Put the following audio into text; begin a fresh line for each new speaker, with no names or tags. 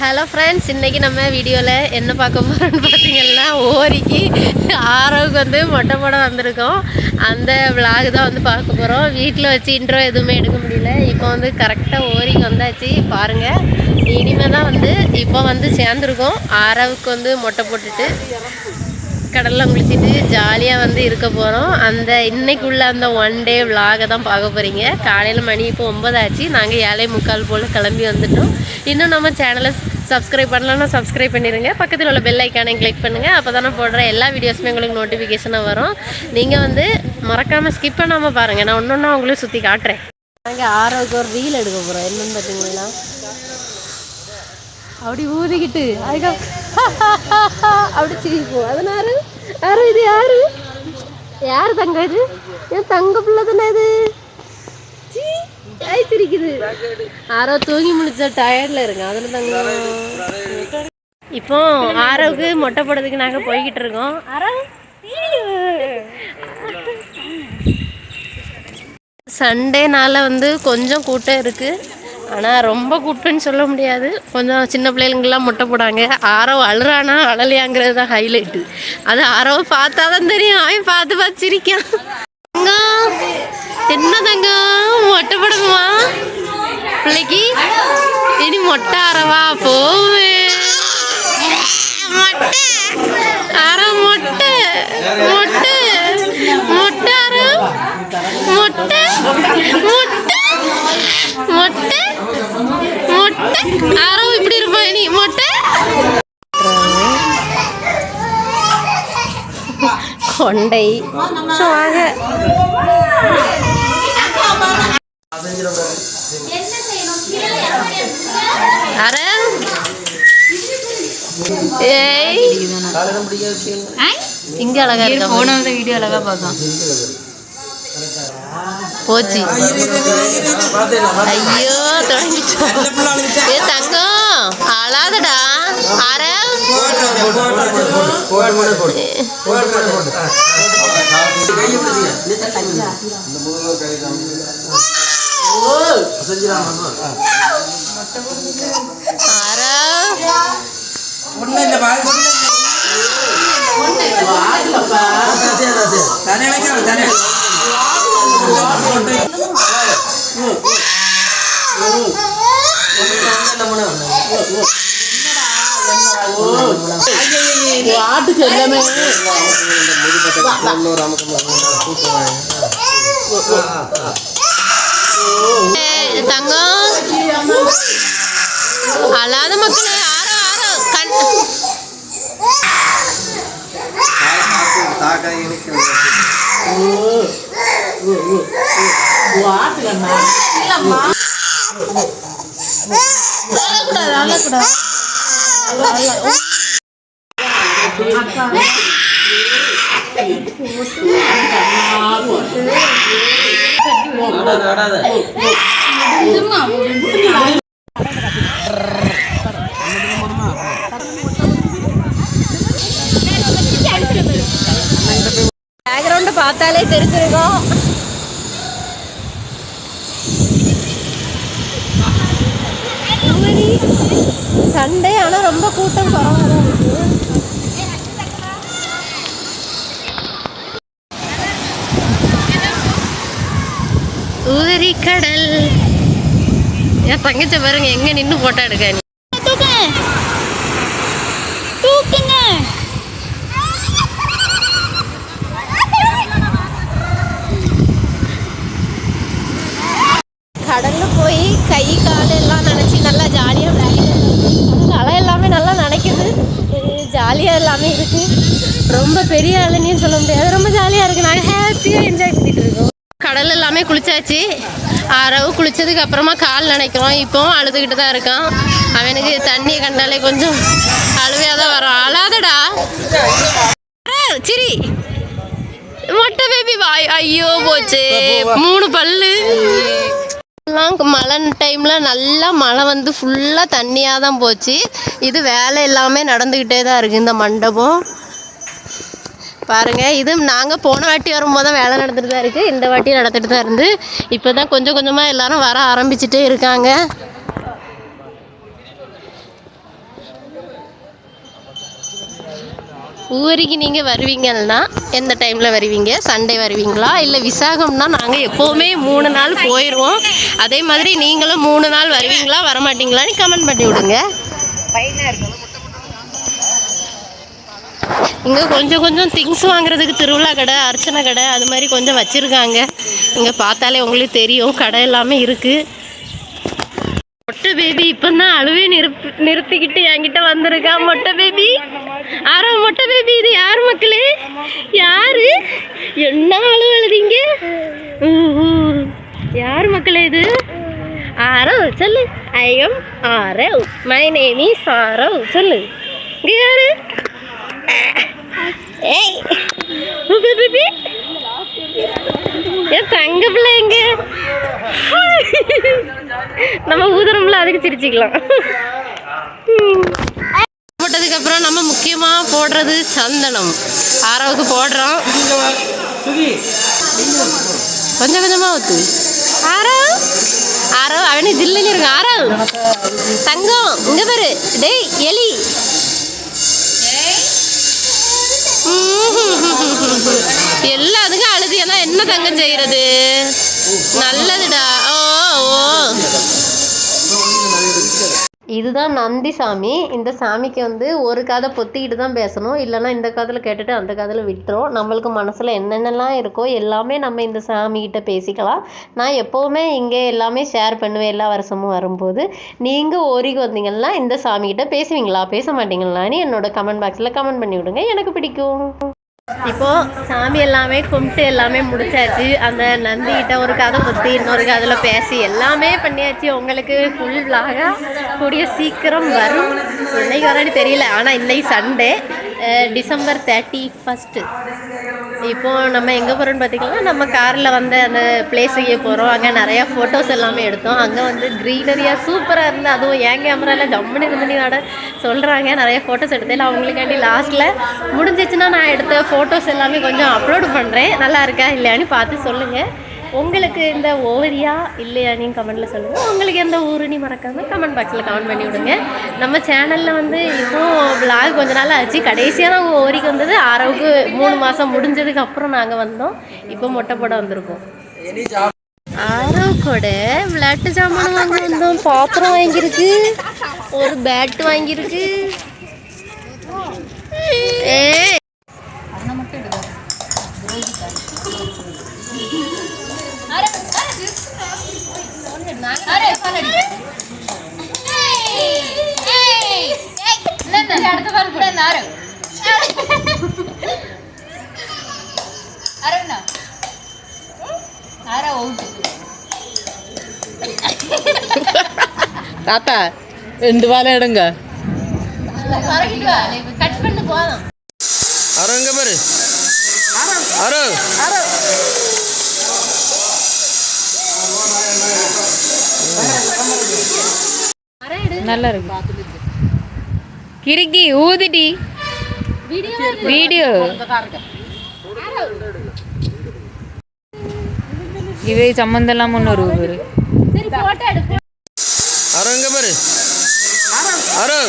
Hello friends, இன்றைக்கி நம்ம வீடியோவில் என்ன பார்க்க போகிறோன்னு பார்த்தீங்கன்னா, ஓரிக்கு ஆரோவுக்கு வந்து மொட்டை போட வந்திருக்கோம். அந்த விளாக் தான் வந்து பார்க்க போகிறோம். வீட்டில் வச்சு இன்ட்ரோ எதுவுமே எடுக்க முடியல. இப்போ வந்து கரெக்டாக ஓரிக்கு வந்தாச்சு. பாருங்கள், இனிமேல் தான் வந்து இப்போ வந்து சேர்ந்துருக்கோம். ஆரோவுக்கு வந்து மொட்டை போட்டுட்டு கடலில் குளிச்சுட்டு ஜாலியாக வந்து இருக்க போகிறோம். அந்த இன்னைக்குள்ள அந்த ஒன் டே விலாகை தான் பார்க்க போகிறீங்க. காலையில் மணி இப்போ 9 ஆச்சு. நாங்கள் 7:45 போல் கிளம்பி வந்துட்டோம். இன்னும் நம்ம சேனலை சப்ஸ்கிரைப் பண்ணலன்னா சப்ஸ்கிரைப் பண்ணிடுங்க. பக்கத்தில் உள்ள பெல் ஐக்கானை கிளிக் பண்ணுங்கள். அப்போ தானே போடுற எல்லா வீடியோஸுமே உங்களுக்கு நோட்டிஃபிகேஷனாக வரும். நீங்கள் வந்து மறக்காமல் ஸ்கிப் பண்ணாமல் பாருங்கள். நான் ஒன்று உங்களுக்கு சுற்றி காட்டுறேன். நாங்கள் ஆரோவுக்கு ஒரு ரீல் எடுக்க போகிறோம். என்னென்னு பார்த்தீங்கன்னா, அப்படி ஊதிக்கிட்டு அப்படி சிரிப்போம். அதனால யாரும் இது யாரு தங்க? இது என் தங்க பிள்ளை தானே இது. சிரிக்குது. ஆரோ தூங்கி முடிச்ச டயர்டில் இருங்க. அதில் தங்க இப்போ ஆரோவுக்கு மொட்டை போடுறதுக்கு நாங்கள் போய்கிட்டு இருக்கோம். ஆரோ சண்டேனால வந்து கொஞ்சம் கூட்டம் இருக்குது. ஆனால் ரொம்ப கூட்டம்னு சொல்ல முடியாது. கொஞ்சம் சின்ன பிள்ளைங்களுக்கெல்லாம் முட்டை போடாங்க. ஆரோ அழுறானா அழலையாங்கிறது தான் ஹைலைட்டு. அது ஆரோவை பார்த்தா தான் தெரியும். அவன் பார்த்து சிரிக்கான். தங்கம் என்ன தங்கம், மொட்டை போடணுமா பிள்ளைக்கு? இனி மொட்டை ஆரவா போவே மொட்டை ஆரோ மொட்டை மொட்டை மொட்டை ஆரோ மொட்டை மொட்டை மொட்டை மொட்டை ஆரோ இப்படி இருப்பா நீ மொட்டை. கொண்டை வாங்க. இங்க அழகா இருக்கு. போன வீடியோ அழகா பார்க்கலாம். போச்சு. ஐயோ தொடங்கிட்டோம். ஏ தங்கம் அழாதடா. ஆர ஆட்டுக்கு எல்லாமே தங்கம் அழாத மக்களே. ஆரோ ஆரோ கண் பேக்ரவுண்ட் பார்த்தாலே தெரிஞ்சிருக்கும். சண்டே ஆனால் ரொம்ப கூட்டம் குறவாக தான் இருக்கு. ஊதரி கடல். என் தங்கச்ச பாருங்க எங்க நின்று போட்டோ எடுக்க. கடல்ல போய் கை கால் எல்லாம் நினைச்சி நல்லா ஜாலியாக விளையாடிட்டு அலை எல்லாமே நல்லா நினைக்குது. ஜாலியாக எல்லாமே இருக்கு. ரொம்ப பெரிய அலைன்னு சொல்ல முடியாது. ரொம்ப ஜாலியாக இருக்கு. நாங்கள் ஹாப்பியாக என்ஜாய் பண்ணிட்டு இருக்கோம். கடல் எல்லாமே குளிச்சாச்சு. ஆரவு குளிச்சதுக்கு அப்புறமா கால் நினைக்கிறோம். இப்போ அழுதுகிட்டு தான் இருக்கான். அவனுக்கு தண்ணியை கண்டாலே கொஞ்சம் அழுவையாக தான் வரும். அழாதடா சிரி மொட்டை பேபி வாய். ஐயோ போச்சு 3 பல்லு. மழை டைமில் நல்லா மழை வந்து ஃபுல்லாக தண்ணியாக தான் போச்சு. இது வேலை எல்லாமே நடந்துக்கிட்டே தான் இருக்குது. இந்த மண்டபம் பாருங்கள். இது நாங்கள் போன வாட்டி வரும்போது தான் வேலை நடந்துட்டு தான் இருக்குது. இந்த வாட்டி நடந்துட்டு தான் இருந்து இப்போ தான் கொஞ்சம் கொஞ்சமாக எல்லோரும் வர ஆரம்பிச்சுட்டே இருக்காங்க. ஊருக்கு நீங்கள் வருவீங்கன்னா எந்த டைமில் வருவீங்க? சண்டே வருவீங்களா இல்லை விசாகம்னா நாங்கள் எப்போவுமே 3 நாள் போயிடுவோம். அதே மாதிரி நீங்களும் 3 நாள் வருவீங்களா வரமாட்டீங்களான்னு கமெண்ட் பண்ணி விடுங்க. இங்கே கொஞ்சம் கொஞ்சம் திங்ஸ் வாங்குறதுக்கு திருவிழா கடை, அர்ச்சனை கடை அது மாதிரி கொஞ்சம் வச்சுருக்காங்க. இங்கே பார்த்தாலே உங்களுக்கு தெரியும் கடை எல்லாமே இருக்குது. மொட்டை பேபி இப்போ தான் அழுவே நிறுத்திக்கிட்டு என்கிட்ட வந்திருக்கா. மொட்டை பேபி மொட்டை பேபி இது யார் மக்களே? யாரு என்ன அழுவீங்க? யார் மக்களே இது? ஆரவ் சொல்லு. I am Aarav, my name is Aarav சொல்லு. இங்கே யாரு? ஏய் பேபி ஏன் தங்க பிள்ளை எங்க? நம்ம ஊதுறோம்ல அதுக்கு சிரிச்சுக்கலாம். போட்டதுக்கப்புறம் நம்ம முக்கியமாக போடுறது சந்தனம். ஆரவுக்கு போடுறோம். கொஞ்சம் கொஞ்சமாக ஊற்று. ஆரவ் ஆரவ் அவனே ஜில்லுன்னு இருக்கு. ஆரவ் தங்கம் இங்கே பாரு. டேய் எலி எல்லாத்துக்கும் அழுதியனா என்ன தங்கம் செய்யறது? நல்லதுடா. ஓ ஓ இதுதான் நந்தி சாமி. இந்த சாமிக்கு வந்து ஒரு காதை பொத்திக்கிட்டு தான் பேசணும், இல்லைன்னா இந்த காதில் கேட்டுட்டு அந்த காதில் விட்டுரும். நம்மளுக்கு மனசில் என்னென்னலாம் இருக்கோ எல்லாமே நம்ம இந்த சாமிக்கிட்ட பேசிக்கலாம். நான் எப்போவுமே இங்கே எல்லாமே ஷேர் பண்ணுவேன் எல்லா வருஷமும் வரும்போது. நீங்கள் ஓரிக்கு வந்தீங்கன்னா இந்த சாமிக்கிட்ட பேசுவீங்களா பேச மாட்டீங்களான்னு என்னோட கமெண்ட் பாக்ஸில் கமெண்ட் பண்ணி விடுங்க, எனக்கு பிடிக்கும். இப்போது சாமி எல்லாமே கும்பிட்டு எல்லாமே முடிச்சாச்சு. அந்த நந்திக்கிட்ட ஒரு கதை பற்றி இன்னொரு கதையில் பேசி எல்லாமே பண்ணியாச்சு. உங்களுக்கு ஃபுல் விலாகாக கூடிய சீக்கிரம் வரும். இன்னைக்கு வரான்னு தெரியல, ஆனால் இன்னைக்கு சண்டே December 31. இப்போது நம்ம எங்கே போகிறோன்னு பார்த்திங்கன்னா நம்ம காரில் வந்து அந்த பிளேஸுக்கே போகிறோம். அங்கே நிறையா ஃபோட்டோஸ் எல்லாமே எடுத்தோம். அங்கே வந்து க்ரீனரியாக சூப்பராக இருந்து, அதுவும் என் கேமராவில் ஜம்முன்னு இருந்துன்னு நட சொல்கிறாங்க. நிறைய ஃபோட்டோஸ் எடுத்தேன். அவங்களுக்காண்டி லாஸ்ட்டில் முடிஞ்சிச்சுன்னா நான் எடுத்த ஃபோட்டோஸ் எல்லாமே கொஞ்சம் அப்லோடு பண்ணுறேன். நல்லா இருக்கா இல்லையான்னு பார்த்து சொல்லுங்கள். உங்களுக்கு இந்த ஓரியா இல்லையான்னு கமெண்ட்டில் சொல்லுங்கள். உங்களுக்கு எந்த ஊருன்னு மறக்காமல் கமெண்ட் பாக்ஸில் கமெண்ட் பண்ணி விடுங்க. நம்ம சேனலில் வந்து இப்போது விலாக் கொஞ்ச நாள் ஆச்சு. கடைசியாக நாங்கள் ஓரிக்கு வந்தது ஆரவுக்கு 3 மாதம் முடிஞ்சதுக்கு அப்புறம் நாங்கள் வந்தோம். இப்போ மொட்டை போட வந்திருக்கோம். ஆரவு கூட விளையாட்டு சாமான் வாங்க வந்தோம். பாத்திரம் வாங்கியிருக்கு, ஒரு பேட் வாங்கியிருக்கு.
தாத்தா 2 வாழை எடுங்க.
கட் பண்ணு போதும்.
அரங்க பாரு. அரோ நல்லா இருக்கு. கிறுக்கி ஊதிடி வீடியோ. இவை சம்பந்தம் இல்லாம ஒன்று ஒரு அரங்க பாரு. அரோ